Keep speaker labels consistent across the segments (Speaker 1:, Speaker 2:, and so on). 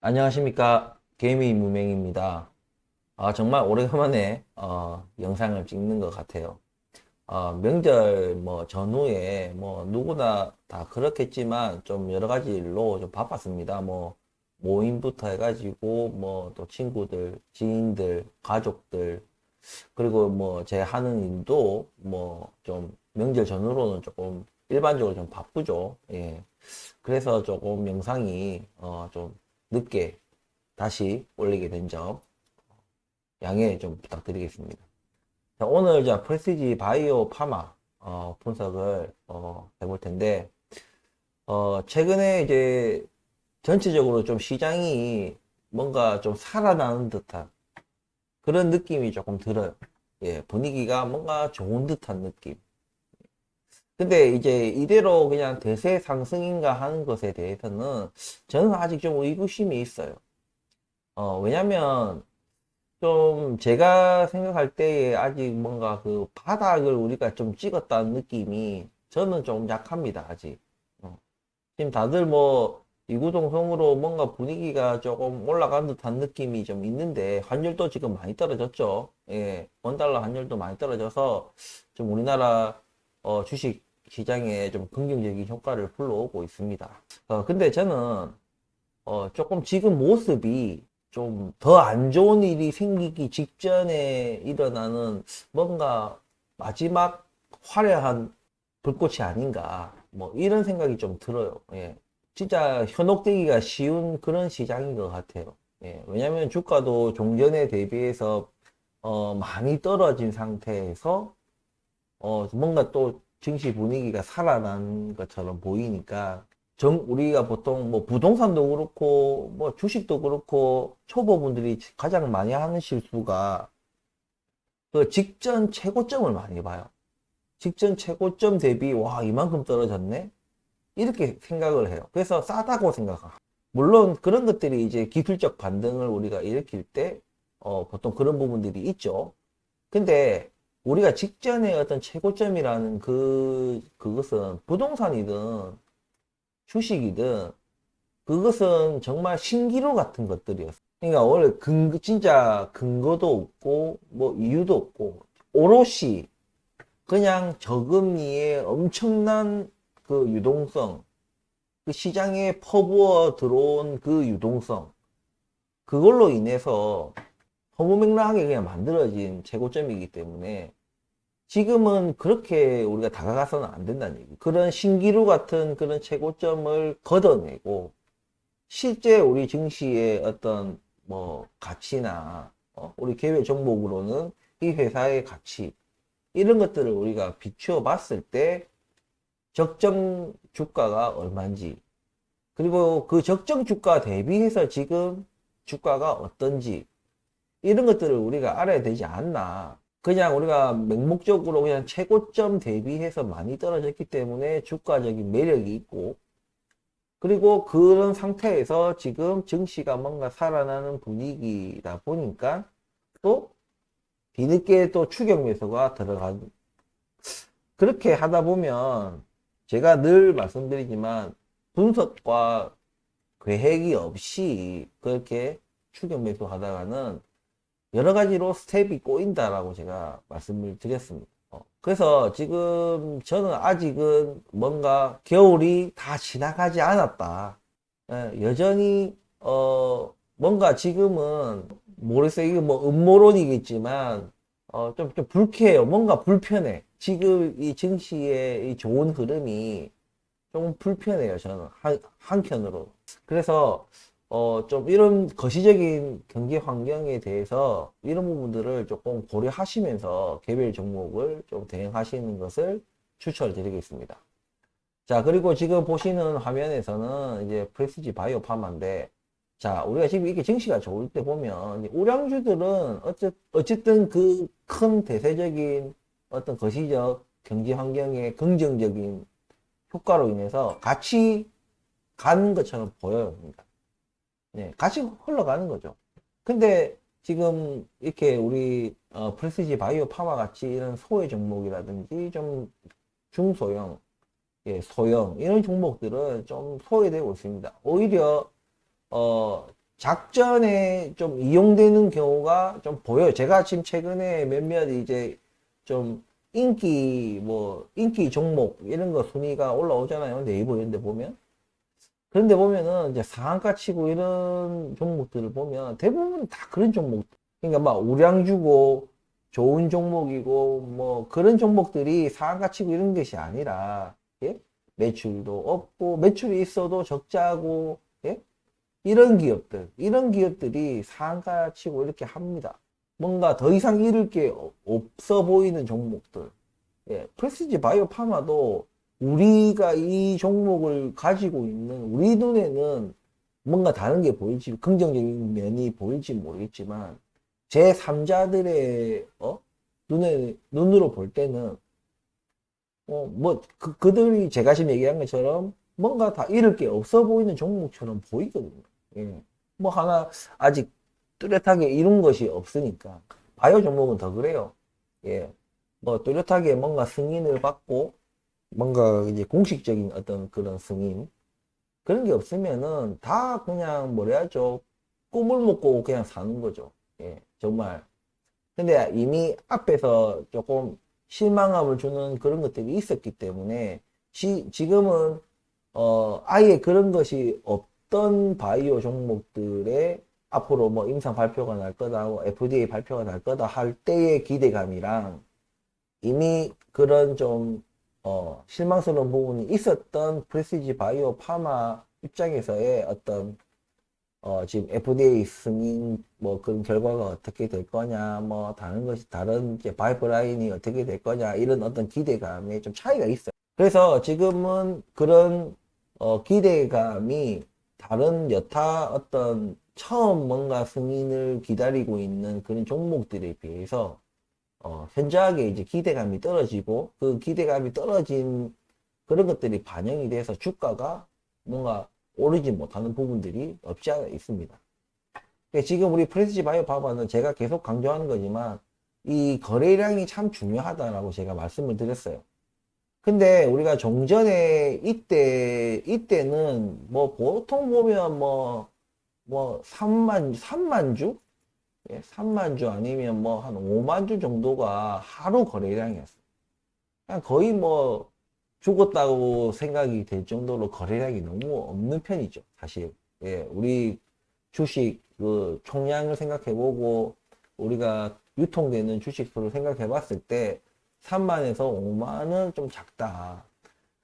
Speaker 1: 안녕하십니까. 개미 무맹입니다. 정말 오래간만에 영상을 찍는 것 같아요. 명절 뭐 전후에 뭐 누구나 다 그렇겠지만 좀 여러 가지 일로 좀 바빴습니다. 뭐 모임부터 해가지고 뭐 또 친구들, 지인들, 가족들, 그리고 뭐 제 하는 일도 뭐 좀 명절 전후로는 조금 일반적으로 좀 바쁘죠. 예. 그래서 조금 영상이 좀 늦게 다시 올리게 된 점 양해 좀 부탁드리겠습니다. 자, 오늘 자 프레시지 바이오 파마 분석을 해볼 텐데 최근에 이제 전체적으로 좀 시장이 뭔가 좀 살아나는 듯한 그런 느낌이 조금 들어요. 예, 분위기가 뭔가 좋은 듯한 느낌. 근데 이제 이대로 그냥 대세 상승인가 하는 것에 대해서는 저는 아직 좀 의구심이 있어요. 왜냐면 좀 제가 생각할 때에 아직 뭔가 그 바닥을 우리가 좀 찍었다는 느낌이 저는 좀 약합니다, 아직. 어. 지금 다들 뭐 이구동성으로 뭔가 분위기가 조금 올라간 듯한 느낌이 좀 있는데 환율도 지금 많이 떨어졌죠. 예, 원달러 환율도 많이 떨어져서 좀 우리나라 주식 시장에 좀 긍정적인 효과를 불러오고 있습니다. 근데 저는 조금 지금 모습이 좀 더 안 좋은 일이 생기기 직전에 일어나는 뭔가 마지막 화려한 불꽃이 아닌가 뭐 이런 생각이 좀 들어요. 예. 진짜 현혹되기가 쉬운 그런 시장인 것 같아요. 예. 왜냐하면 주가도 종전에 대비해서 많이 떨어진 상태에서 뭔가 또 증시 분위기가 살아난 것처럼 보이니까 우리가 보통 뭐 부동산도 그렇고 뭐 주식도 그렇고 초보분들이 가장 많이 하는 실수가 그 직전 최고점을 많이 봐요. 직전 최고점 대비 와 이만큼 떨어졌네? 이렇게 생각을 해요. 그래서 싸다고 생각합니다. 물론 그런 것들이 이제 기술적 반등을 우리가 일으킬 때 보통 그런 부분들이 있죠. 근데 우리가 직전에 어떤 최고점이라는 그것은 부동산이든 주식이든 그것은 정말 신기루 같은 것들이었어. 그러니까 원래 진짜 근거도 없고 뭐 이유도 없고 오롯이 그냥 저금리의 엄청난 그 유동성, 그 시장에 퍼부어 들어온 그 유동성, 그걸로 인해서 허무맹랑하게 그냥 만들어진 최고점이기 때문에 지금은 그렇게 우리가 다가가서는 안 된다는 얘기. 그런 신기루 같은 그런 최고점을 걷어내고 실제 우리 증시의 어떤 뭐 가치나 우리 개별 종목으로는 이 회사의 가치 이런 것들을 우리가 비추어 봤을 때 적정 주가가 얼마인지 그리고 그 적정 주가 대비해서 지금 주가가 어떤지 이런 것들을 우리가 알아야 되지 않나. 그냥 우리가 맹목적으로 그냥 최고점 대비해서 많이 떨어졌기 때문에 주가적인 매력이 있고, 그리고 그런 상태에서 지금 증시가 뭔가 살아나는 분위기다 보니까 또 뒤늦게 또 추격 매수가 들어간, 그렇게 하다 보면 제가 늘 말씀드리지만 분석과 계획이 없이 그렇게 추격 매수 하다가는 여러 가지로 스텝이 꼬인다라고 제가 말씀을 드렸습니다. 그래서 지금 저는 아직은 뭔가 겨울이 다 지나가지 않았다. 예, 여전히 뭔가 지금은 모르겠어요. 이게 뭐 음모론이겠지만 좀 불쾌해요. 뭔가 불편해. 지금 이 증시의 이 좋은 흐름이 좀 불편해요. 저는 한켠으로. 그래서 좀 이런 거시적인 경기 환경에 대해서 이런 부분들을 조금 고려하시면서 개별 종목을 좀 대응하시는 것을 추천드리겠습니다. 자, 그리고 지금 보시는 화면에서는 이제 프레시지 바이오 파마인데, 자, 우리가 지금 이렇게 증시가 좋을 때 보면, 우량주들은 어쨌든 그 큰 대세적인 어떤 거시적 경제 환경의 긍정적인 효과로 인해서 같이 가는 것처럼 보여요. 그러니까. 네, 같이 흘러가는 거죠. 근데 지금 이렇게 우리 프레시지 바이오 파마 같이 이런 소외 종목이라든지 좀 중소형, 소형 이런 종목들은 좀 소외되고 있습니다. 오히려 작전에 좀 이용되는 경우가 좀 보여요. 제가 지금 최근에 몇몇 이제 좀 인기 종목 이런 거 순위가 올라오잖아요. 네이버 이런 데 보면. 그런데 보면은 이제 상한가 치고 이런 종목들을 보면 대부분 다 그런 종목. 그러니까 막 우량주고 좋은 종목이고 뭐 그런 종목들이 상한가 치고 이런 것이 아니라, 예? 매출도 없고 매출이 있어도 적자고, 예? 이런 기업들이 상한가 치고 이렇게 합니다. 뭔가 더 이상 잃을 게 없어 보이는 종목들. 예, 프레시지 바이오 파마도 우리가 이 종목을 가지고 있는 우리 눈에는 뭔가 다른 게 보일지, 긍정적인 면이 보일지 모르겠지만, 제3자들의, 눈으로 볼 때는, 그들이 제가 지금 얘기한 것처럼 뭔가 다 잃을 게 없어 보이는 종목처럼 보이거든요. 예. 뭐 하나 아직 뚜렷하게 이룬 것이 없으니까. 바이오 종목은 더 그래요. 예. 뭐 뚜렷하게 뭔가 승인을 받고 뭔가 이제 공식적인 어떤 그런 승인 그런 게 없으면은 다 그냥 뭐라 하죠. 꿈을 먹고 그냥 사는 거죠. 예. 정말. 근데 이미 앞에서 조금 실망감을 주는 그런 것들이 있었기 때문에 지금은 아예 그런 것이 없던 바이오 종목들의 앞으로 뭐 임상 발표가 날 거다, 뭐 FDA 발표가 날 거다 할 때의 기대감이랑 이미 그런 좀 실망스러운 부분이 있었던 프레시지 바이오 파마 입장에서의 어떤 지금 FDA 승인 뭐 그런 결과가 어떻게 될 거냐, 뭐 다른 이제 파이프라인이 어떻게 될 거냐 이런 어떤 기대감에 좀 차이가 있어요. 그래서 지금은 그런 기대감이 다른 여타 어떤 처음 뭔가 승인을 기다리고 있는 그런 종목들에 비해서 현저하게 이제 기대감이 떨어지고 그 기대감이 떨어진 그런 것들이 반영이 돼서 주가가 뭔가 오르지 못하는 부분들이 없지 않아 있습니다. 그러니까 지금 우리 프레시지 바이오 파마는 제가 계속 강조하는 거지만 이 거래량이 참 중요하다라고 제가 말씀을 드렸어요. 근데 우리가 종전에 이때는 뭐 보통 보면 뭐 3만 주? 예, 3만 주 아니면 뭐 한 5만 주 정도가 하루 거래량이었어요. 그냥 거의 뭐 죽었다고 생각이 될 정도로 거래량이 너무 없는 편이죠, 사실. 예, 우리 주식 그 총량을 생각해보고 우리가 유통되는 주식수를 생각해봤을 때 3만에서 5만은 좀 작다.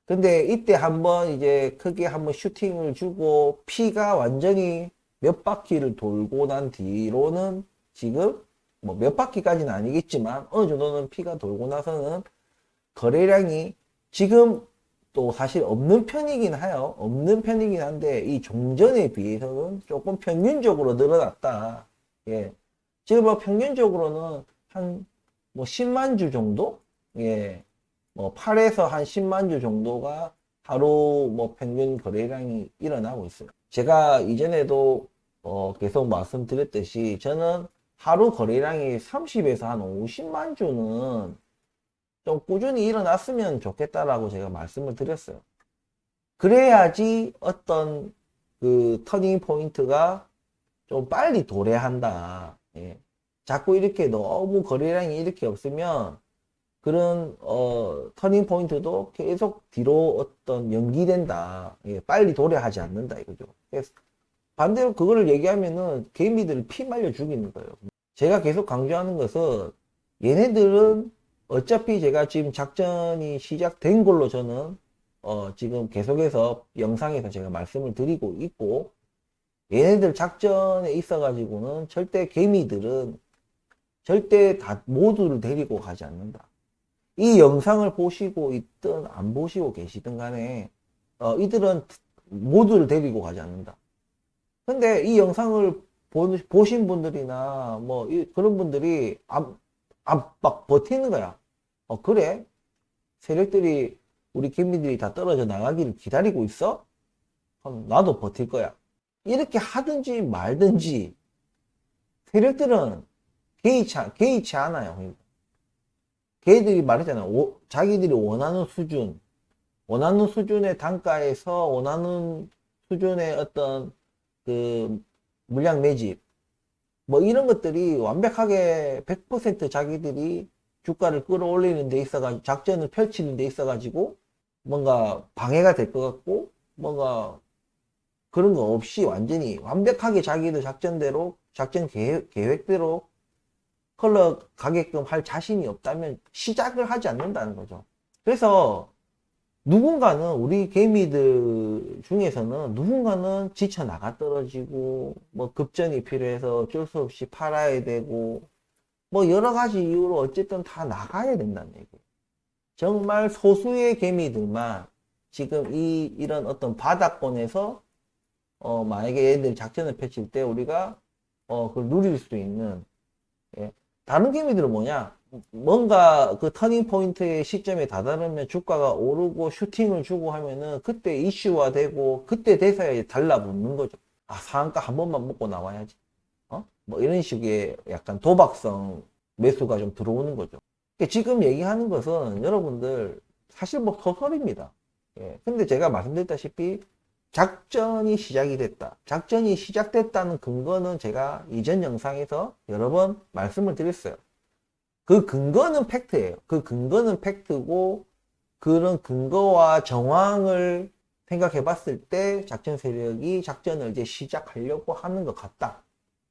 Speaker 1: 근데 이때 한번 이제 크게 한번 슈팅을 주고 피가 완전히 몇 바퀴를 돌고 난 뒤로는 지금 뭐 몇 바퀴까지는 아니겠지만 어느 정도는 피가 돌고 나서는 거래량이 지금 또 사실 없는 편이긴 해요. 없는 편이긴 한데 이 종전에 비해서는 조금 평균적으로 늘어났다. 예. 지금 뭐 평균적으로는 한 뭐 10만 주 정도? 예. 뭐 8에서 한 10만 주 정도가 하루 뭐 평균 거래량이 일어나고 있어요. 제가 이전에도 계속 말씀드렸듯이 저는 하루 거래량이 30에서 한 50만 주는 좀 꾸준히 일어났으면 좋겠다라고 제가 말씀을 드렸어요. 그래야지 어떤 그 터닝 포인트가 좀 빨리 도래한다. 예. 자꾸 이렇게 너무 거래량이 이렇게 없으면 그런 터닝 포인트도 계속 뒤로 어떤 연기된다. 예, 빨리 도래하지 않는다 이거죠. 그래서 반대로 그거를 얘기하면은 개미들을 피 말려 죽이는 거예요. 제가 계속 강조하는 것은 얘네들은 어차피 제가 지금 작전이 시작된 걸로 저는 지금 계속해서 영상에서 제가 말씀을 드리고 있고 얘네들 작전에 있어 가지고는 절대 개미들은 절대 다 모두를 데리고 가지 않는다. 이 영상을 보시고 있든 안 보시고 계시든 간에 이들은 모두를 데리고 가지 않는다. 근데 이 영상을 보신 분들이나 뭐 그런 분들이 막 버티는 거야. 그래? 세력들이 우리 김민들이 다 떨어져 나가기를 기다리고 있어? 그럼 나도 버틸 거야. 이렇게 하든지 말든지 세력들은 개의치 않아요. 걔들이 말했잖아. 자기들이 원하는 수준의 단가에서 원하는 수준의 어떤 그 물량 매집, 뭐 이런 것들이 완벽하게 100% 자기들이 주가를 끌어올리는 데 있어가지고, 작전을 펼치는 데 있어가지고, 뭔가 방해가 될 것 같고, 뭔가 그런 거 없이 완전히 완벽하게 자기들 작전대로, 작전 계획대로 흘러가게끔 할 자신이 없다면 시작을 하지 않는다는 거죠. 그래서 누군가는 우리 개미들 중에서는 누군가는 지쳐 나가 떨어지고 뭐 급전이 필요해서 어쩔 수 없이 팔아야 되고 뭐 여러 가지 이유로 어쨌든 다 나가야 된다는 얘기예요. 정말 소수의 개미들만 지금 이런 어떤 바닥권에서 만약에 얘들 작전을 펼칠 때 우리가 그걸 누릴 수 있는, 예. 다른 개미들은 뭐냐? 뭔가 그 터닝 포인트의 시점에 다다르면 주가가 오르고 슈팅을 주고 하면은 그때 이슈화 되고 그때 돼서야 이제 달라붙는 거죠. 아, 상한가 한 번만 먹고 나와야지. 뭐 이런 식의 약간 도박성 매수가 좀 들어오는 거죠. 그러니까 지금 얘기하는 것은 여러분들 사실 뭐 소설입니다. 예. 근데 제가 말씀드렸다시피 작전이 시작이 됐다. 작전이 시작됐다는 근거는 제가 이전 영상에서 여러 번 말씀을 드렸어요. 그 근거는 팩트예요. 그 근거는 팩트고 그런 근거와 정황을 생각해 봤을 때 작전 세력이 작전을 이제 시작하려고 하는 것 같다.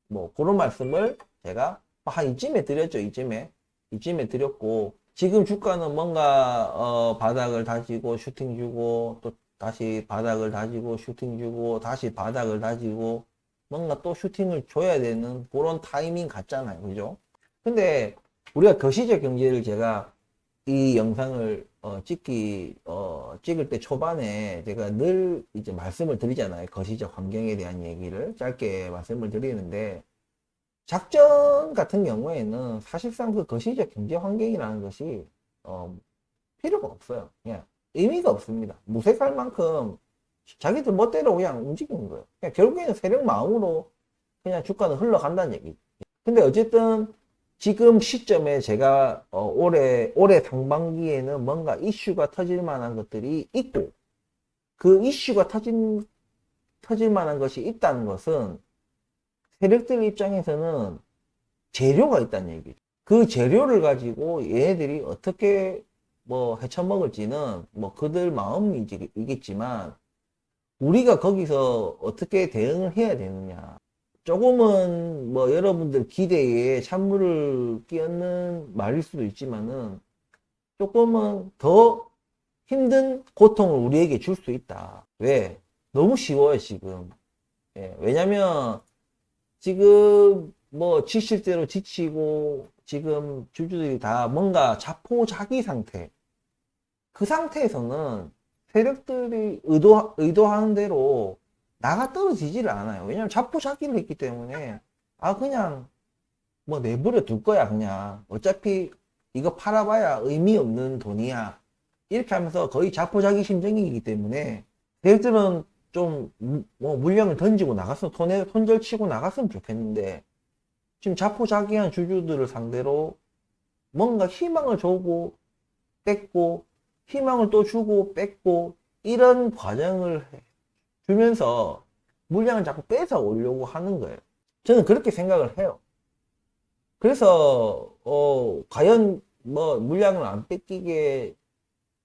Speaker 1: 뭐 그런 말씀을 제가 한 이쯤에 드렸죠. 이쯤에 드렸고 지금 주가는 뭔가 바닥을 다지고 슈팅 주고 또 다시 바닥을 다지고 슈팅 주고 다시 바닥을 다지고 뭔가 또 슈팅을 줘야 되는 그런 타이밍 같잖아요. 그죠? 근데 우리가 거시적 경제를 제가 이 영상을 찍을 때 초반에 제가 늘 이제 말씀을 드리잖아요. 거시적 환경에 대한 얘기를 짧게 말씀을 드리는데 작전 같은 경우에는 사실상 그 거시적 경제 환경이라는 것이 필요가 없어요. 그냥 의미가 없습니다. 무색할 만큼 자기들 멋대로 그냥 움직이는 거예요. 그냥 결국에는 세력 마음으로 그냥 주가는 흘러간다는 얘기. 근데 어쨌든 지금 시점에 제가 올해 상반기에는 뭔가 이슈가 터질 만한 것들이 있고 그 이슈가 터질 만한 것이 있다는 것은 세력들 입장에서는 재료가 있다는 얘기죠. 그 재료를 가지고 얘네들이 어떻게 뭐 헤쳐먹을지는 뭐 그들 마음이겠지만 우리가 거기서 어떻게 대응을 해야 되느냐. 조금은 뭐 여러분들 기대에 찬물을 끼얹는 말일 수도 있지만은 조금은 더 힘든 고통을 우리에게 줄 수 있다. 왜? 너무 쉬워요, 지금. 예, 왜냐면 지금 뭐 지실대로 지치고 지금 주주들이 다 뭔가 자포자기 상태. 그 상태에서는 세력들이 의도하는 대로 나가 떨어지지를 않아요. 왜냐면 자포자기를 했기 때문에 그냥 뭐 내버려 둘 거야 그냥 어차피 이거 팔아봐야 의미 없는 돈이야 이렇게 하면서 거의 자포자기 심정이기 때문에 세력들은 좀 뭐 물량을 던지고 나갔으면 손절 치고 나갔으면 좋겠는데 지금 자포자기한 주주들을 상대로 뭔가 희망을 주고 뺐고 희망을 또 주고 뺐고 이런 과정을 주면서 물량을 자꾸 뺏어 오려고 하는 거예요. 저는 그렇게 생각을 해요. 그래서 과연 뭐 물량을 안 뺏기게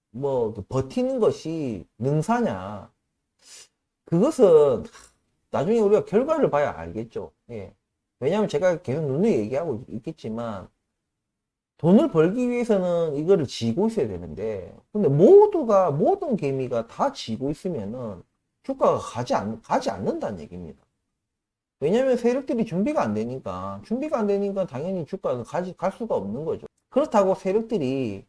Speaker 1: 뭐 버티는 것이 능사냐? 그것은 나중에 우리가 결과를 봐야 알겠죠. 예. 왜냐하면 제가 계속 누누이 얘기하고 있겠지만 돈을 벌기 위해서는 이거를 지고 있어야 되는데 근데 모든 개미가 다 지고 있으면은 주가가 가지 않는다는 얘기입니다. 왜냐면 세력들이 준비가 안 되니까 당연히 주가는 갈 수가 없는 거죠. 그렇다고 세력들이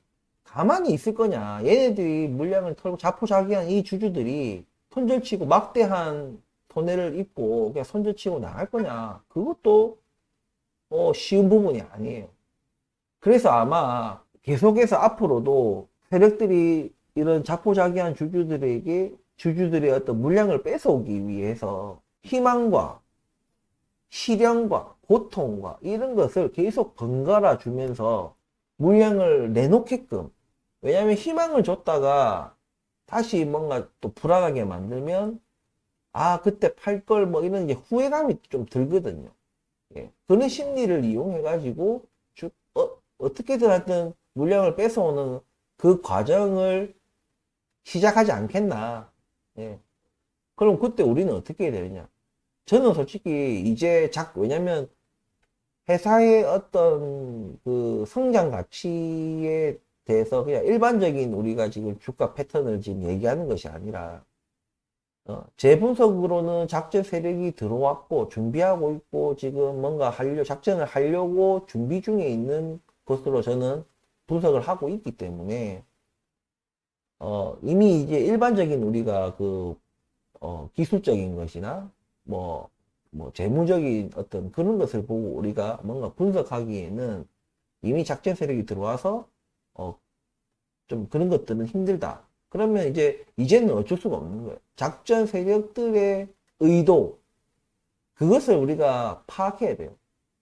Speaker 1: 가만히 있을 거냐. 얘네들이 물량을 털고 자포자기한 이 주주들이 손절치고 막대한 손해를 입고 그냥 손절치고 나갈 거냐. 그것도 쉬운 부분이 아니에요. 그래서 아마 계속해서 앞으로도 세력들이 이런 자포자기한 주주들의 어떤 물량을 뺏어오기 위해서 희망과 시련과 고통과 이런 것을 계속 번갈아 주면서 물량을 내놓게끔 왜냐하면 희망을 줬다가 다시 뭔가 또 불안하게 만들면 아, 그때 팔 걸 뭐 이런 이제 후회감이 좀 들거든요. 예. 그런 심리를 이용해가지고 어떻게든 하여튼 물량을 뺏어오는 그 과정을 시작하지 않겠나. 예. 그럼 그때 우리는 어떻게 해야 되느냐? 저는 솔직히 이제 왜냐면 회사의 어떤 그 성장 가치에 대해서 그냥 일반적인 우리가 지금 주가 패턴을 지금 얘기하는 것이 아니라 제 분석으로는 작전 세력이 들어왔고 준비하고 있고 지금 뭔가 작전을 하려고 준비 중에 있는 것으로 저는 분석을 하고 있기 때문에 이미 이제 일반적인 우리가 기술적인 것이나 뭐 재무적인 어떤 그런 것을 보고 우리가 뭔가 분석하기에는 이미 작전 세력이 들어와서 좀 그런 것들은 힘들다. 그러면 이제는 어쩔 수가 없는 거예요. 작전 세력들의 의도, 그것을 우리가 파악해야 돼요.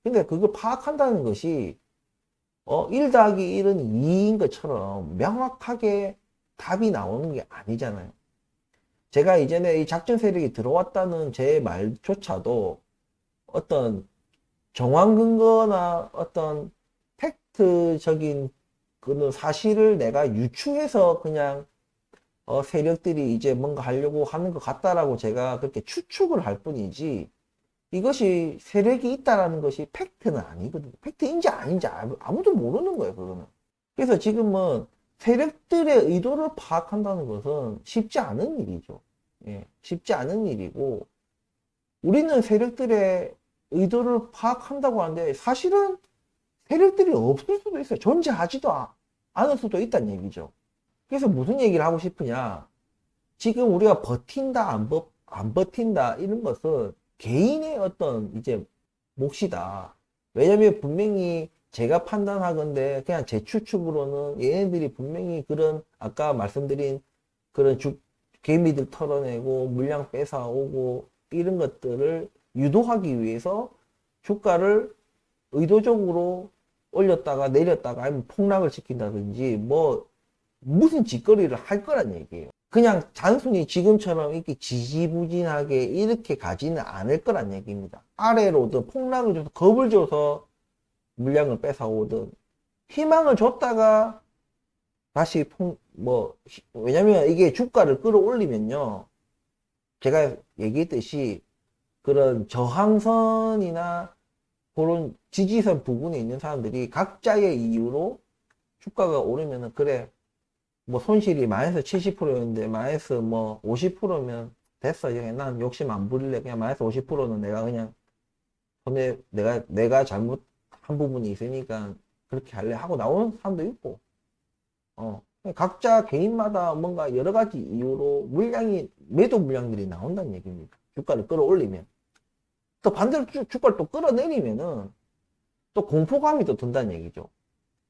Speaker 1: 근데 그걸 파악한다는 것이 1 더하기 1은 2인 것처럼 명확하게 답이 나오는 게 아니잖아요. 제가 이전에 이 작전 세력이 들어왔다는 제 말조차도 어떤 정황 근거나 어떤 팩트적인 그런 사실을 내가 유추해서 그냥 세력들이 이제 뭔가 하려고 하는 것 같다라고 제가 그렇게 추측을 할 뿐이지, 이것이 세력이 있다라는 것이 팩트는 아니거든요. 팩트인지 아닌지 아무도 모르는 거예요, 그거는. 그래서 지금은 세력들의 의도를 파악한다는 것은 쉽지 않은 일이죠. 예, 쉽지 않은 일이고, 우리는 세력들의 의도를 파악한다고 하는데, 사실은 세력들이 없을 수도 있어요. 존재하지도 않을 수도 있다는 얘기죠. 그래서 무슨 얘기를 하고 싶으냐. 지금 우리가 버틴다, 안 버틴다, 이런 것은 개인의 어떤 이제 몫이다. 왜냐면 분명히 제가 판단하건데 그냥 제 추측으로는 얘네들이 분명히 그런 아까 말씀드린 그런 개미들 털어내고 물량 뺏어오고 이런 것들을 유도하기 위해서 주가를 의도적으로 올렸다가 내렸다가 아니면 폭락을 시킨다든지 무슨 짓거리를 할 거란 얘기예요. 그냥 단순히 지금처럼 이렇게 지지부진하게 이렇게 가지는 않을 거란 얘기입니다. 아래로든 폭락을 줘서 겁을 줘서 물량을 뺏어오든 희망을 줬다가 다시 왜냐면 이게 주가를 끌어올리면요, 제가 얘기했듯이 그런 저항선이나 그런 지지선 부근에 있는 사람들이 각자의 이유로 주가가 오르면은, 그래 손실이 마이너스 70%였는데 마이너스 50%면 됐어. 난 욕심 안 부릴래. 그냥 마이너스 50%는 내가 그냥 내가 잘못한 부분이 있으니까 그렇게 할래 하고 나오는 사람도 있고, 각자 개인마다 뭔가 여러 가지 이유로 매도 물량들이 나온다는 얘기입니다. 주가를 끌어올리면. 또 반대로 주가를 또 끌어내리면은 또 공포감이 또 든다는 얘기죠.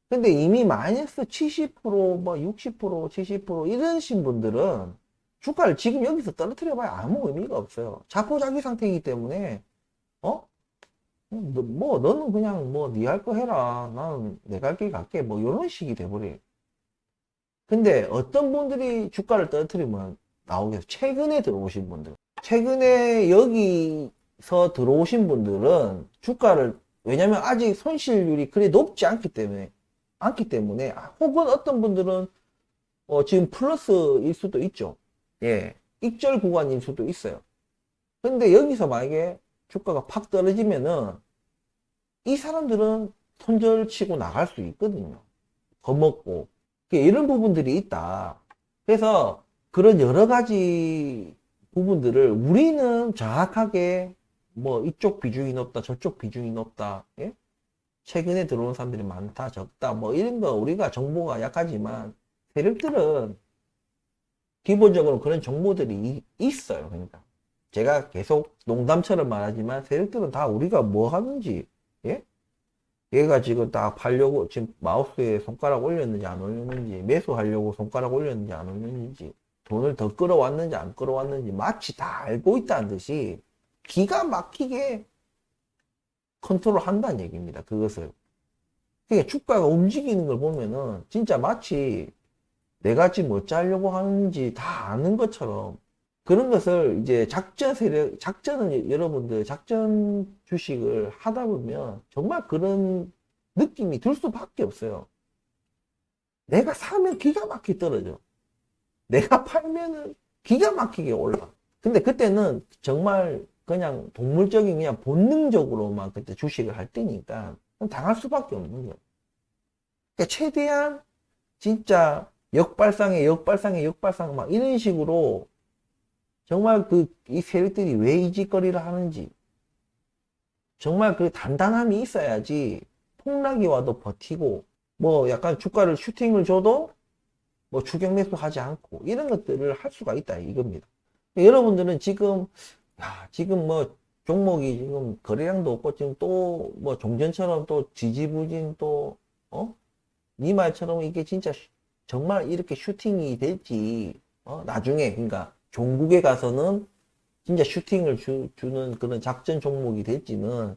Speaker 1: 근데 이미 마이너스 70%, 60%, 70% 이러신 분들은 주가를 지금 여기서 떨어뜨려 봐야 아무 의미가 없어요. 자포자기 상태이기 때문에, 너는 그냥 네 할 거 해라. 나는 내가 할 길 갈게. 이런 식이 돼버려요. 근데 어떤 분들이 주가를 떨어뜨리면 나오겠어요. 최근에 들어오신 분들. 최근에 여기서 들어오신 분들은 왜냐면 아직 손실률이 그리 높지 않기 때문에, 혹은 어떤 분들은 지금 플러스일 수도 있죠. 예, 익절 구간일 수도 있어요. 근데 여기서 만약에 주가가 팍 떨어지면은 이 사람들은 손절 치고 나갈 수 있거든요. 겁먹고. 이런 부분들이 있다. 그래서 그런 여러 가지 부분들을 우리는 정확하게 이쪽 비중이 높다, 저쪽 비중이 높다, 예? 최근에 들어온 사람들이 많다, 적다, 이런 거 우리가 정보가 약하지만 세력들은 기본적으로 그런 정보들이 있어요. 그러니까 제가 계속 농담처럼 말하지만 세력들은 다 우리가 뭐 하는지, 예? 얘가 지금 딱 팔려고 지금 마우스에 손가락 올렸는지 안 올렸는지, 매수하려고 손가락 올렸는지 안 올렸는지, 돈을 더 끌어왔는지 안 끌어왔는지 마치 다 알고 있다는 듯이 기가 막히게 컨트롤 한다는 얘기입니다. 그것을. 그러니까 주가가 움직이는 걸 보면은 진짜 마치 내가 지금 뭐 짜려고 하는지 다 아는 것처럼 그런 것을 이제 작전 세력, 작전은 여러분들 작전 주식을 하다 보면 정말 그런 느낌이 들 수밖에 없어요. 내가 사면 기가 막히게 떨어져. 내가 팔면은 기가 막히게 올라. 근데 그때는 정말 그냥 동물적인 그냥 본능적으로만 그때 주식을 할 때니까 당할 수밖에 없는 거예요. 그러니까 최대한 진짜 역발상에 역발상에 역발상 막 이런 식으로 정말 이 세력들이 왜 이 짓거리를 하는지 정말 그 단단함이 있어야지 폭락이 와도 버티고 뭐 약간 주가를 슈팅을 줘도 뭐 추격 매수 하지 않고 이런 것들을 할 수가 있다 이겁니다. 여러분들은 지금 지금 뭐 종목이 지금 거래량도 없고 지금 또 뭐 종전처럼 또 지지부진 또 니 말처럼 이게 진짜 정말 이렇게 슈팅이 될지 나중에 그러니까 종국에 가서는 진짜 슈팅을 주는 그런 작전 종목이 될지는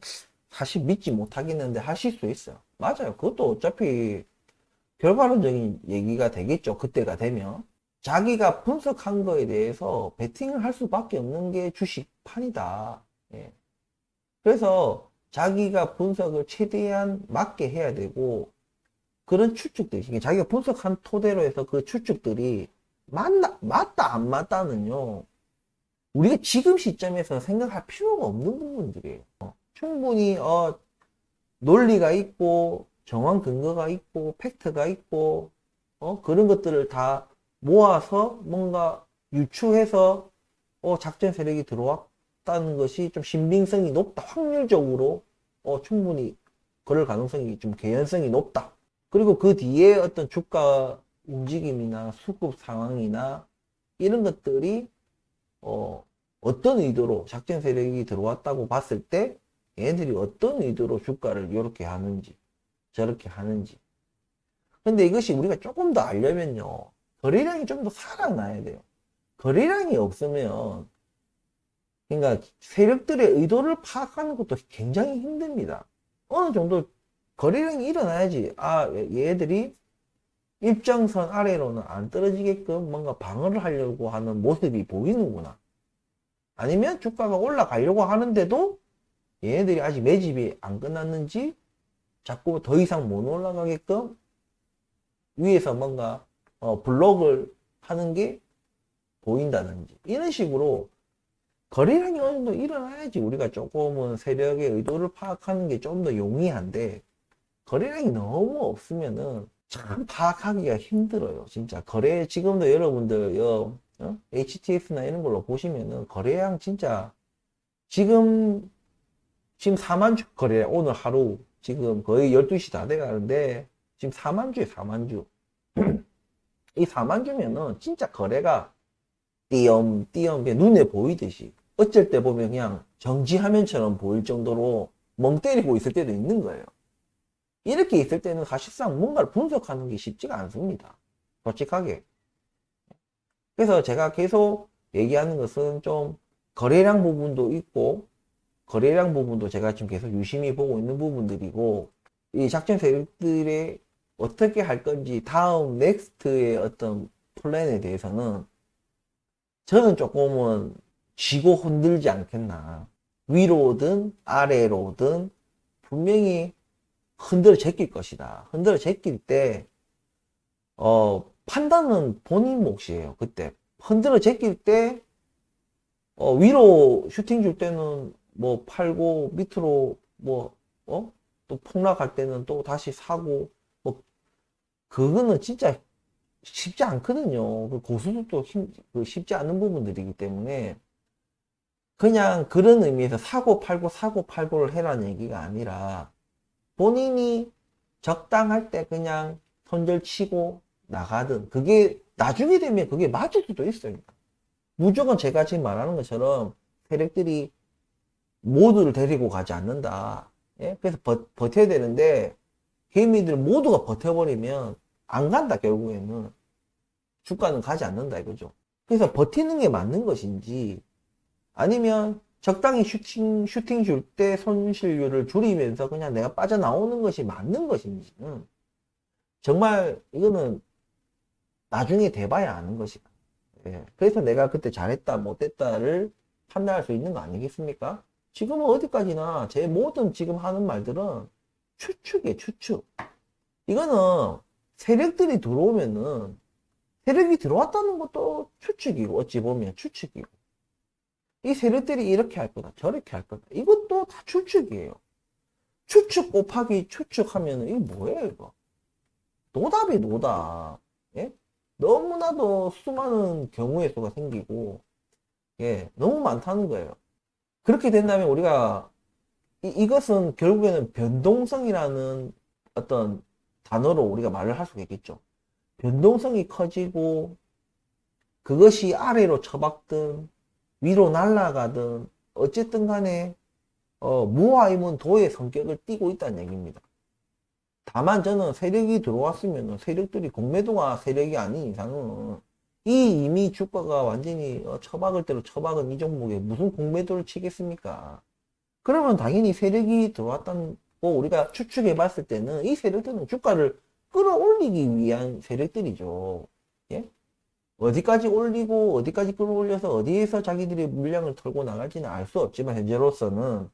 Speaker 1: 사실 믿지 못하겠는데 하실 수 있어요. 맞아요. 그것도 어차피 결과론적인 얘기가 되겠죠. 그때가 되면. 자기가 분석한 거에 대해서 베팅을 할 수밖에 없는 게 주식판이다. 예. 그래서 자기가 분석을 최대한 맞게 해야 되고 그런 추측들이 자기가 분석한 토대로 해서 그 추측들이 맞다 안 맞다는요. 우리가 지금 시점에서 생각할 필요가 없는 부분들이에요. 충분히 논리가 있고 정황 근거가 있고 팩트가 있고 그런 것들을 다 모아서 뭔가 유추해서 작전 세력이 들어왔다는 것이 좀 신빙성이 높다. 확률적으로 충분히 그럴 가능성이 좀 개연성이 높다. 그리고 그 뒤에 어떤 주가 움직임이나 수급 상황이나 이런 것들이 어떤 의도로 작전 세력이 들어왔다고 봤을 때 얘네들이 어떤 의도로 주가를 이렇게 하는지 저렇게 하는지. 근데 이것이 우리가 조금 더 알려면요 거래량이 좀 더 살아나야 돼요. 거래량이 없으면 그러니까 세력들의 의도를 파악하는 것도 굉장히 힘듭니다. 어느 정도 거래량이 일어나야지 얘들이 일정선 아래로는 안 떨어지게끔 뭔가 방어를 하려고 하는 모습이 보이는구나. 아니면 주가가 올라가려고 하는데도 얘네들이 아직 매집이 안 끝났는지 자꾸 더 이상 못 올라가게끔 위에서 뭔가 블록을 하는 게 보인다든지 이런 식으로 거래량이 어느 정도 일어나야지 우리가 조금은 세력의 의도를 파악하는 게 좀 더 용이한데 거래량이 너무 없으면은 참 파악하기가 힘들어요. 진짜 거래 지금도 여러분들 HTS나 이런 걸로 보시면은 거래량 진짜 지금 4만 주 거래량 오늘 하루 지금 거의 12시 다 돼가는데 지금 4만 주에 4만 주. 이 4만 주면은 진짜 거래가 띄엄띄엄 눈에 보이듯이 어쩔 때 보면 그냥 정지화면처럼 보일 정도로 멍 때리고 있을 때도 있는 거예요. 이렇게 있을 때는 사실상 뭔가를 분석하는 게 쉽지가 않습니다. 솔직하게. 그래서 제가 계속 얘기하는 것은 좀 거래량 부분도 있고 거래량 부분도 제가 지금 계속 유심히 보고 있는 부분들이고 이 작전 세력들의 어떻게 할 건지 다음 넥스트의 어떤 플랜에 대해서는 저는 조금은 쥐고 흔들지 않겠나. 위로든 아래로든 분명히 흔들어 제낄 것이다. 흔들어 제낄 때 판단은 본인 몫이에요. 그때 흔들어 제낄 때 위로 슈팅 줄 때는 뭐 팔고 밑으로 또 폭락할 때는 또 다시 사고 뭐 그거는 진짜 쉽지 않거든요. 그 고수들도 쉽지 않은 부분들이기 때문에 그냥 그런 의미에서 사고 팔고를 해라는 얘기가 아니라 본인이 적당할 때 그냥 손절 치고 나가든 그게 나중에 되면 그게 맞을 수도 있어요. 무조건 제가 지금 말하는 것처럼 세력들이 모두를 데리고 가지 않는다. 예? 그래서 버텨야 되는데 개미들 모두가 버텨버리면 안 간다. 결국에는 주가는 가지 않는다 이거죠. 그래서 버티는 게 맞는 것인지 아니면 적당히 슈팅 줄 때 손실률을 줄이면서 그냥 내가 빠져나오는 것이 맞는 것인지는 정말 이거는 나중에 돼봐야 아는 것이다. 예. 그래서 내가 그때 잘했다, 못했다를 판단할 수 있는 거 아니겠습니까? 지금은 어디까지나 제 모든 지금 하는 말들은 추측이에요, 추측. 이거는 세력들이 들어오면은 세력이 들어왔다는 것도 추측이고, 어찌 보면 추측이고. 이 세력들이 이렇게 할 거다, 저렇게 할 거다. 이것도 다 추측이에요. 추측 곱하기 추측하면은 이게 뭐예요, 이거? 노답이 노답. 예? 너무나도 수많은 경우의 수가 생기고, 예, 너무 많다는 거예요. 그렇게 된다면 우리가, 이것은 결국에는 변동성이라는 어떤 단어로 우리가 말을 할 수가 있겠죠. 변동성이 커지고, 그것이 아래로 처박든, 위로 날아가든, 어쨌든 간에, 무아이문 도의 성격을 띠고 있다는 얘기입니다. 다만 저는 세력이 들어왔으면 세력들이 공매도가 세력이 아닌 이상은 이미 주가가 완전히 처박을 대로 처박은 이 종목에 무슨 공매도를 치겠습니까? 그러면 당연히 세력이 들어왔다고 우리가 추측해 봤을 때는 이 세력들은 주가를 끌어올리기 위한 세력들이죠. 예? 어디까지 올리고 어디까지 끌어올려서 어디에서 자기들이 물량을 털고 나갈지는 알 수 없지만 현재로서는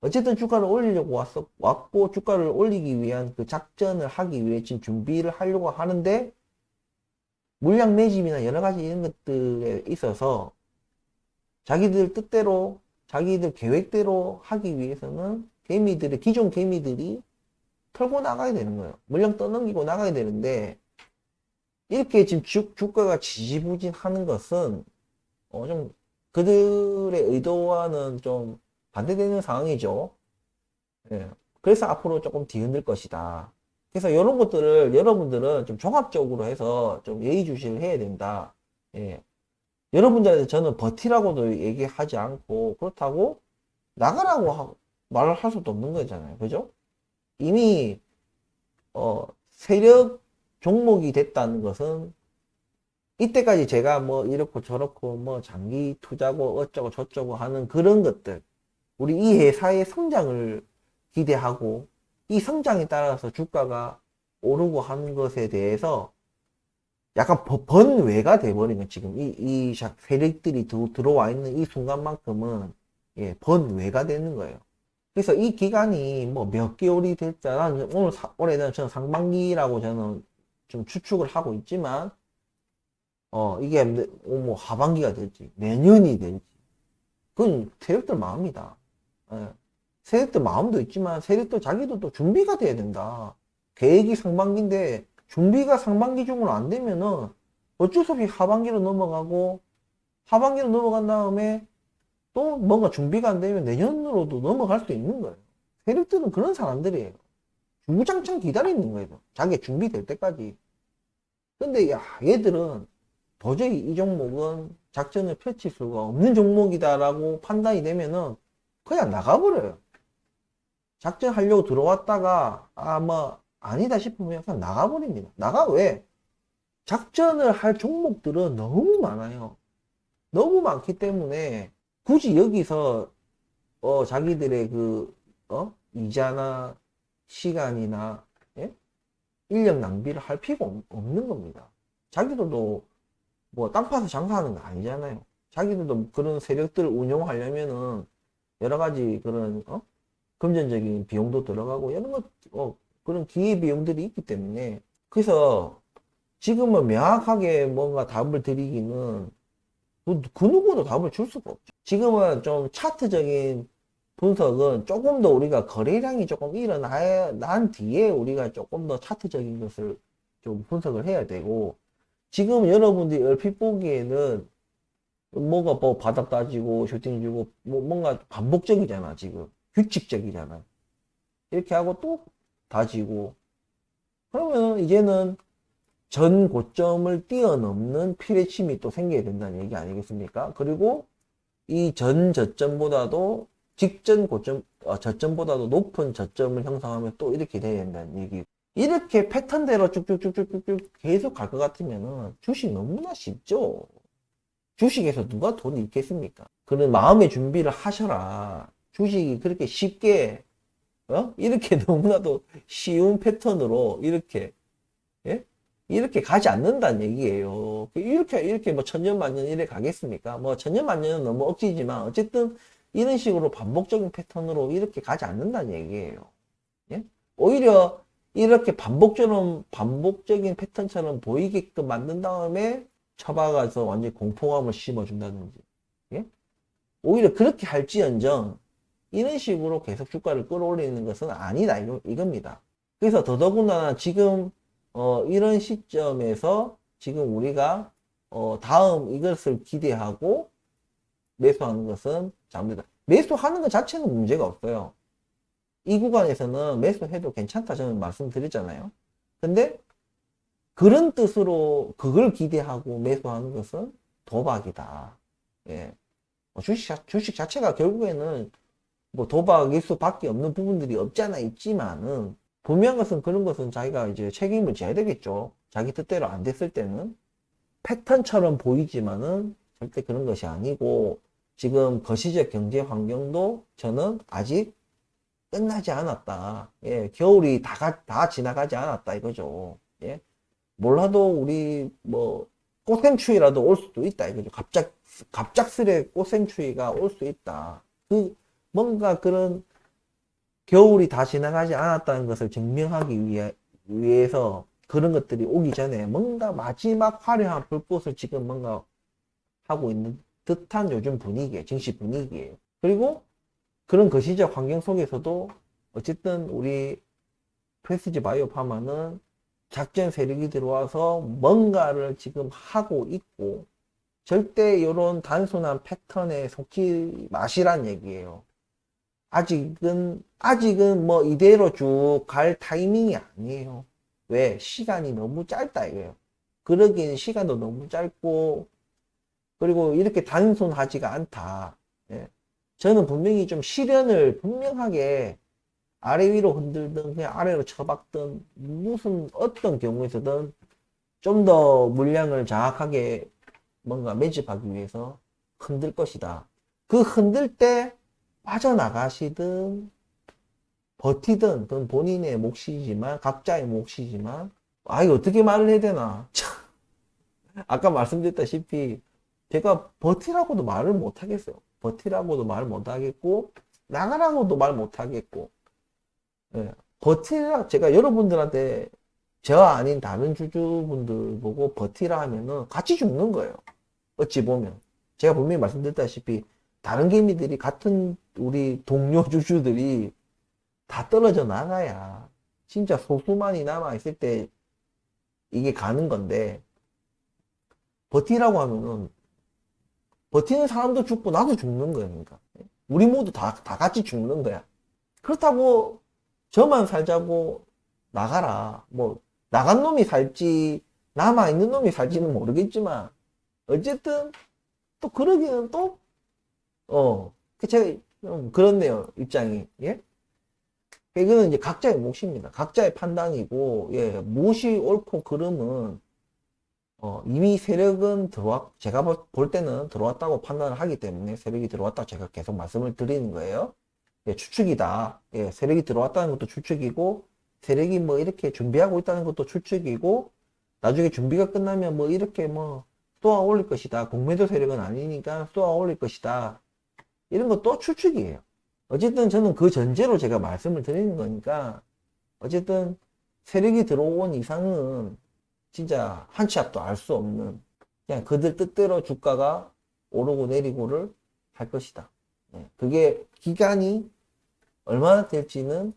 Speaker 1: 어쨌든 주가를 올리려고 왔고, 주가를 올리기 위한 그 작전을 하기 위해 지금 준비를 하려고 하는데, 물량 매집이나 여러 가지 이런 것들에 있어서, 자기들 뜻대로, 자기들 계획대로 하기 위해서는, 기존 개미들이 털고 나가야 되는 거예요. 물량 떠넘기고 나가야 되는데, 이렇게 지금 주가가 지지부진 하는 것은, 좀, 그들의 의도와는 좀, 반대되는 상황이죠. 예. 그래서 앞으로 조금 뒤흔들 것이다. 그래서 이런 것들을 여러분들은 좀 종합적으로 해서 좀 예의주시를 해야 된다. 예. 여러분들한테 저는 버티라고도 얘기하지 않고 그렇다고 나가라고 말을 할 수도 없는 거잖아요. 그죠? 이미 세력 종목이 됐다는 것은 이때까지 제가 뭐 이렇고 저렇고 뭐 장기 투자고 어쩌고 저쩌고 하는 그런 것들, 우리 이 회사의 성장을 기대하고 이 성장에 따라서 주가가 오르고 하는 것에 대해서 약간 번외가 돼버린 거 지금 이 세력들이 들어와 있는 이 순간만큼은 예, 번외가 되는 거예요. 그래서 이 기간이 뭐 몇 개월이 될지 올해는 저는 상반기라고 저는 좀 추측을 하고 있지만 이게 뭐 하반기가 될지 내년이 될지 그건 세력들 마음이다. 예. 세력들 마음도 있지만 세력들 자기도 또 준비가 돼야 된다. 계획이 상반기인데 준비가 상반기 중으로 안 되면은 어쩔 수 없이 하반기로 넘어가고 하반기로 넘어간 다음에 또 뭔가 준비가 안 되면 내년으로도 넘어갈 수 있는 거예요. 세력들은 그런 사람들이에요. 주구장창 기다리는 거예요. 자기 준비될 때까지. 근데 야, 얘들은 도저히 이 종목은 작전을 펼칠 수가 없는 종목이다라고 판단이 되면은 그냥 나가버려요. 작전하려고 들어왔다가 뭐 아니다 싶으면 그냥 나가버립니다. 왜? 작전을 할 종목들은 너무 많아요. 너무 많기 때문에 굳이 여기서 자기들의 이자나 시간이나 예? 인력 낭비를 할 필요가 없는 겁니다. 자기들도 뭐 땅 파서 장사하는 거 아니잖아요. 자기들도 그런 세력들을 운영하려면은 여러 가지 그런 금전적인 비용도 들어가고 이런 그런 기회 비용들이 있기 때문에 그래서 지금은 명확하게 뭔가 답을 드리기는 그 누구도 답을 줄 수가 없죠. 지금은 좀 차트적인 분석은 조금 더 우리가 거래량이 조금 일어난 뒤에 우리가 조금 더 차트적인 것을 좀 분석을 해야 되고 지금 여러분들이 얼핏 보기에는 뭐가 뭐 바닥 따지고 슈팅 주고 뭐 뭔가 반복적이잖아. 지금 규칙적이잖아. 이렇게 하고 또 다지고 그러면 이제는 전 고점을 뛰어넘는 피레침이 또 생겨야 된다는 얘기 아니겠습니까? 그리고 이 전 저점보다도 직전 고점 저점보다도 높은 저점을 형성하면 또 이렇게 돼야 된다는 얘기. 이렇게 패턴대로 쭉쭉쭉쭉쭉 계속 갈 것 같으면은 주식 너무나 쉽죠. 주식에서 누가 돈 잃겠습니까? 그런 마음의 준비를 하셔라. 주식이 그렇게 쉽게 이렇게 너무나도 쉬운 패턴으로 이렇게 예? 이렇게 가지 않는다는 얘기예요. 이렇게 뭐 천년만년 이래 가겠습니까? 뭐 천년만년은 너무 억지지만 어쨌든 이런 식으로 반복적인 패턴으로 이렇게 가지 않는다는 얘기예요. 예? 오히려 이렇게 반복적인 패턴처럼 보이게끔 만든 다음에 쳐박아서 완전히 공포감을 심어준다든지. 예? 오히려 그렇게 할지언정 이런 식으로 계속 주가를 끌어올리는 것은 아니다 이겁니다. 그래서 더더군다나 지금 이런 시점에서 지금 우리가 다음 이것을 기대하고 매수하는 것은 잘못이다. 매수하는 것 자체는 문제가 없어요. 이 구간에서는 매수해도 괜찮다 저는 말씀드렸잖아요. 근데 그런 뜻으로 그걸 기대하고 매수하는 것은 도박이다. 예. 주식 자체가 결국에는 뭐 도박일 수밖에 없는 부분들이 없지 않아 있지만은 분명한 것은 그런 것은 자기가 이제 책임을 져야 되겠죠. 자기 뜻대로 안 됐을 때는 패턴처럼 보이지만은 절대 그런 것이 아니고 지금 거시적 경제 환경도 저는 아직 끝나지 않았다. 예, 겨울이 다 지나가지 않았다 이거죠. 예, 몰라도 우리 뭐 꽃샘추위라도 올 수도 있다 이거죠. 갑작스레 꽃샘추위가 올 수 있다. 뭔가 그런 겨울이 다 지나가지 않았다는 것을 증명하기 위해서 그런 것들이 오기 전에 뭔가 마지막 화려한 불꽃을 지금 뭔가 하고 있는 듯한 요즘 분위기에 증시 분위기예요. 그리고 그런 거시적 환경 속에서도 어쨌든 우리 PSG 바이오파마는 작전 세력이 들어와서 뭔가를 지금 하고 있고 절대 이런 단순한 패턴에 속지 마시란 얘기예요. 아직은 뭐 이대로 쭉 갈 타이밍이 아니에요. 왜? 시간이 너무 짧다 이거예요. 그러기엔 시간도 너무 짧고 그리고 이렇게 단순하지가 않다. 예. 저는 분명히 좀 시련을 분명하게 아래 위로 흔들든 그냥 아래로 쳐박든 무슨 어떤 경우에서든 좀 더 물량을 장악하게 뭔가 매집하기 위해서 흔들 것이다. 그 흔들 때 빠져나가시든 버티든 그건 본인의 몫이지만 각자의 몫이지만 이거 어떻게 말을 해야 되나 아까 말씀드렸다시피 제가 버티라고도 말을 못하겠어요. 버티라고도 말 못하겠고 나가라고도 말 못하겠고 예, 버티라 제가 여러분들한테 저 아닌 다른 주주분들 보고 버티라 하면은 같이 죽는 거예요. 어찌 보면 제가 분명히 말씀드렸다시피 다른 개미들이 같은 우리 동료 주주들이 다 떨어져 나가야 진짜 소수만이 남아 있을 때 이게 가는 건데 버티라고 하면은 버티는 사람도 죽고 나도 죽는 거야. 그러니까 우리 모두 다 같이 죽는 거야. 그렇다고 저만 살자고 나가라. 뭐 나간 놈이 살지 남아 있는 놈이 살지는 모르겠지만 어쨌든 또 그러기는 또 제가 그렇네요 입장이. 예? 이거는 이제 각자의 몫입니다. 각자의 판단이고 예, 무엇이 옳고 그름은 이미 세력은 제가 볼 때는 들어왔다고 판단을 하기 때문에 세력이 들어왔다고 제가 계속 말씀을 드리는 거예요. 예, 추측이다. 예, 세력이 들어왔다는 것도 추측이고, 세력이 뭐 이렇게 준비하고 있다는 것도 추측이고, 나중에 준비가 끝나면 뭐 이렇게 뭐 쏘아 올릴 것이다. 공매도 세력은 아니니까 쏘아 올릴 것이다. 이런 것도 추측이에요. 어쨌든 저는 그 전제로 제가 말씀을 드리는 거니까, 어쨌든 세력이 들어온 이상은 진짜 한 치 앞도 알 수 없는 그냥 그들 뜻대로 주가가 오르고 내리고를 할 것이다. 그게 기간이 얼마나 될지는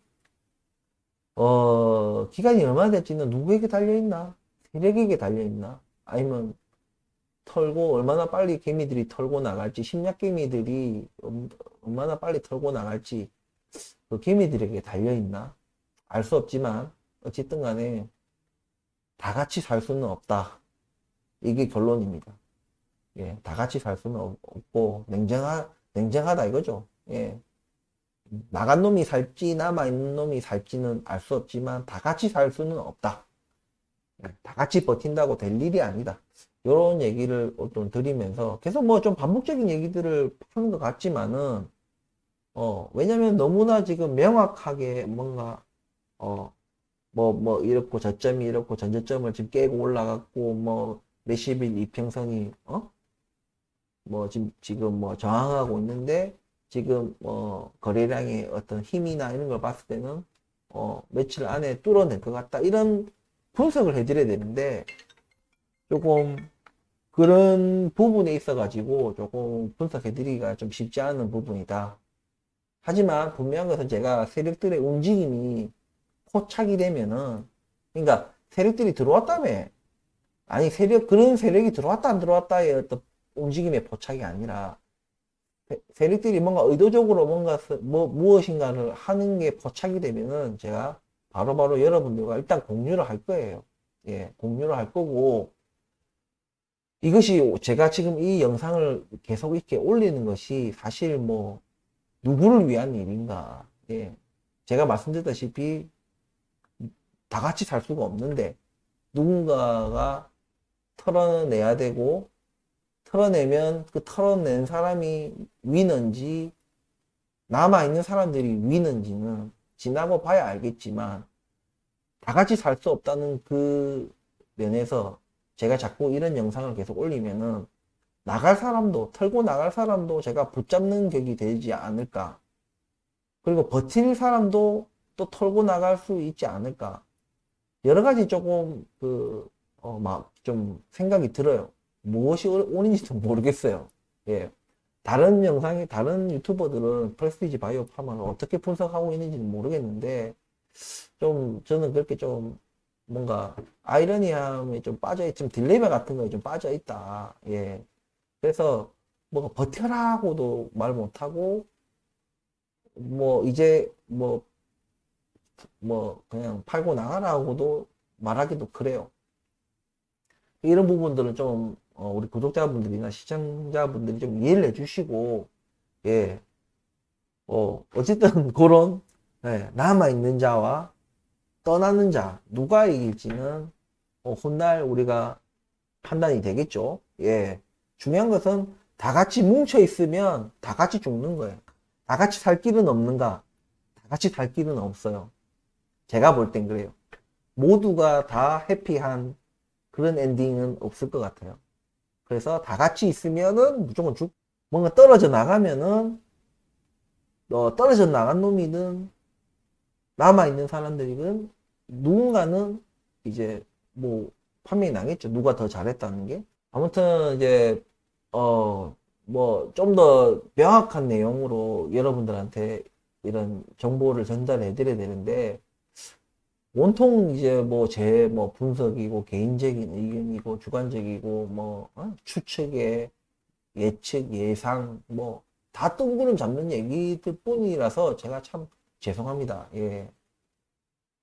Speaker 1: 누구에게 달려있나? 세력에게 달려있나? 아니면 털고 얼마나 빨리 개미들이 털고 나갈지 심야 개미들이 얼마나 빨리 털고 나갈지 그 개미들에게 달려있나? 알 수 없지만 어쨌든 간에 다 같이 살 수는 없다. 이게 결론입니다. 예, 다 같이 살 수는 없고 냉정하다 이거죠. 예. 나간 놈이 살지 남아있는 놈이 살지는 알 수 없지만 다 같이 살 수는 없다. 예, 다 같이 버틴다고 될 일이 아니다. 이런 얘기를 좀 드리면서 계속 뭐 좀 반복적인 얘기들을 하는 것 같지만은 왜냐면 너무나 지금 명확하게 뭔가 이렇고 저점이 이렇고 전저점을 지금 깨고 올라갔고 뭐 몇십일 이평선이 지금 저항하고 있는데 지금 거래량의 어떤 힘이나 이런 걸 봤을 때는 며칠 안에 뚫어낼 것 같다 이런 분석을 해드려야 되는데 조금 그런 부분에 있어 가지고 조금 분석해드리기가 좀 쉽지 않은 부분이다. 하지만 분명한 것은 제가 세력들의 움직임이 포착이 되면은, 그러니까 세력들이 들어왔다며. 아니, 그런 세력이 들어왔다 안 들어왔다의 어떤 움직임의 포착이 아니라, 세력들이 뭔가 의도적으로 무엇인가를 하는 게 포착이 되면은 제가 바로바로 여러분들과 일단 공유를 할 거예요. 예, 공유를 할 거고, 이것이 제가 지금 이 영상을 계속 이렇게 올리는 것이 사실 누구를 위한 일인가. 예. 제가 말씀드렸다시피 다 같이 살 수가 없는데 누군가가 털어내야 되고 털어내면 그 털어낸 사람이 위는지 남아있는 사람들이 위는지는 지나고 봐야 알겠지만 다 같이 살 수 없다는 그 면에서 제가 자꾸 이런 영상을 계속 올리면은 털고 나갈 사람도 제가 붙잡는 격이 되지 않을까. 그리고 버틸 사람도 또 털고 나갈 수 있지 않을까. 여러 가지 조금 좀 생각이 들어요. 무엇이 옳은지도 모르겠어요. 예. 다른 유튜버들은 프레스티지 바이오 파마를 어떻게 분석하고 있는지는 모르겠는데, 저는 그렇게 좀, 뭔가, 아이러니함에 좀 좀 딜레마 같은 거에 좀 빠져 있다. 예. 그래서, 버텨라고도 말 못하고, 이제, 그냥 팔고 나가라고도 말하기도 그래요. 이런 부분들은 좀 우리 구독자분들이나 시청자분들이 좀 이해를 해주시고, 예, 어쨌든 그런 예, 남아있는 자와 떠나는 자 누가 이길지는 훗날 우리가 판단이 되겠죠. 예, 중요한 것은 다 같이 뭉쳐 있으면 다 같이 죽는 거예요. 다 같이 살 길은 없는가? 다 같이 살 길은 없어요. 제가 볼 땐 그래요. 모두가 다 해피한 그런 엔딩은 없을 것 같아요. 그래서 다 같이 있으면은 무조건 뭔가 떨어져 나가면은 떨어져 나간 놈이든 남아있는 사람들이든 누군가는 이제 판명이 나겠죠. 누가 더 잘했다는 게. 아무튼 이제 좀 더 명확한 내용으로 여러분들한테 이런 정보를 전달해 드려야 되는데 온통 이제 제 분석이고 개인적인 의견이고 주관적이고 추측에 예측 예상 다 뜬구름 잡는 얘기들 뿐이라서 제가 참 죄송합니다. 예.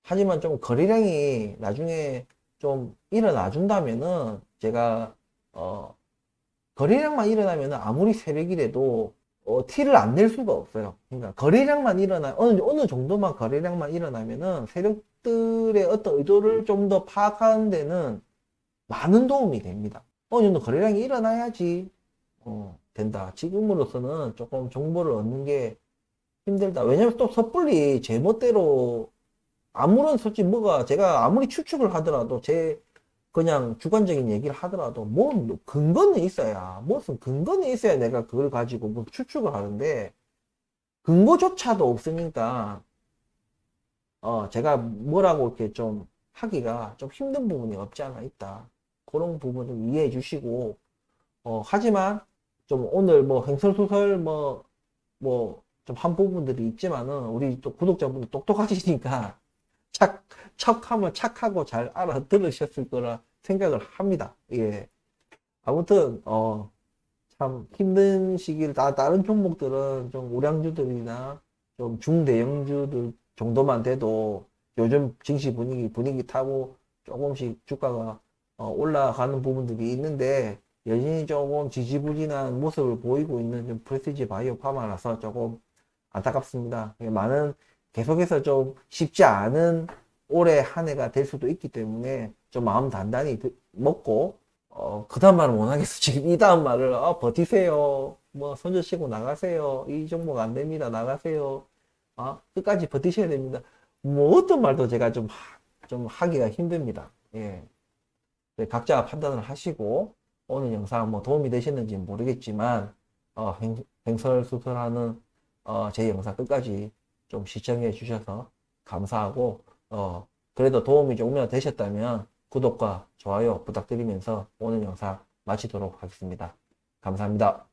Speaker 1: 하지만 좀 거래량이 나중에 좀 일어나 준다면은 제가 거래량만 일어나면은 아무리 세력이라도 티를 안 낼 수가 없어요. 그러니까 거래량만 어느 정도만 거래량만 일어나면은 세력들의 어떤 의도를 좀 더 파악하는 데는 많은 도움이 됩니다. 어느 정도 거래량이 일어나야지 된다. 지금으로서는 조금 정보를 얻는 게 힘들다. 왜냐면 또 섣불리 제 멋대로 아무런 솔직히 제가 아무리 추측을 하더라도 그냥 주관적인 얘기를 하더라도 근거는 있어야 무슨 근거는 있어야 내가 그걸 가지고 추측을 하는데 근거조차도 없으니까 제가 뭐라고 이렇게 좀 하기가 좀 힘든 부분이 없지 않아 있다. 그런 부분 좀 이해해 주시고 하지만 좀 오늘 횡설수설 좀 한 부분들이 있지만은 우리 또 구독자분들 똑똑하시니까 척하면 착하고 잘 알아들으셨을 거라 생각을 합니다. 예. 아무튼, 참 힘든 시기를, 다른 종목들은 좀 우량주들이나 좀 중대형주들 정도만 돼도 요즘 증시 분위기 타고 조금씩 주가가 올라가는 부분들이 있는데 여전히 조금 지지부진한 모습을 보이고 있는 좀 프레스티지 바이오 파마라서 조금 안타깝습니다. 계속해서 좀 쉽지 않은 올해 한 해가 될 수도 있기 때문에 좀 마음 단단히 먹고 그 다음 말은 못하겠어. 지금 이 다음 말을 버티세요. 손절 치고 나가세요. 이 종목 안 됩니다. 나가세요. 끝까지 버티셔야 됩니다. 어떤 말도 제가 좀 좀 하기가 힘듭니다. 예. 각자 판단을 하시고 오늘 영상 뭐 도움이 되셨는지 모르겠지만 횡설수설하는 제 영상 끝까지 좀 시청해 주셔서 감사하고 그래도 도움이 조금이라도 되셨다면 구독과 좋아요 부탁드리면서 오늘 영상 마치도록 하겠습니다. 감사합니다.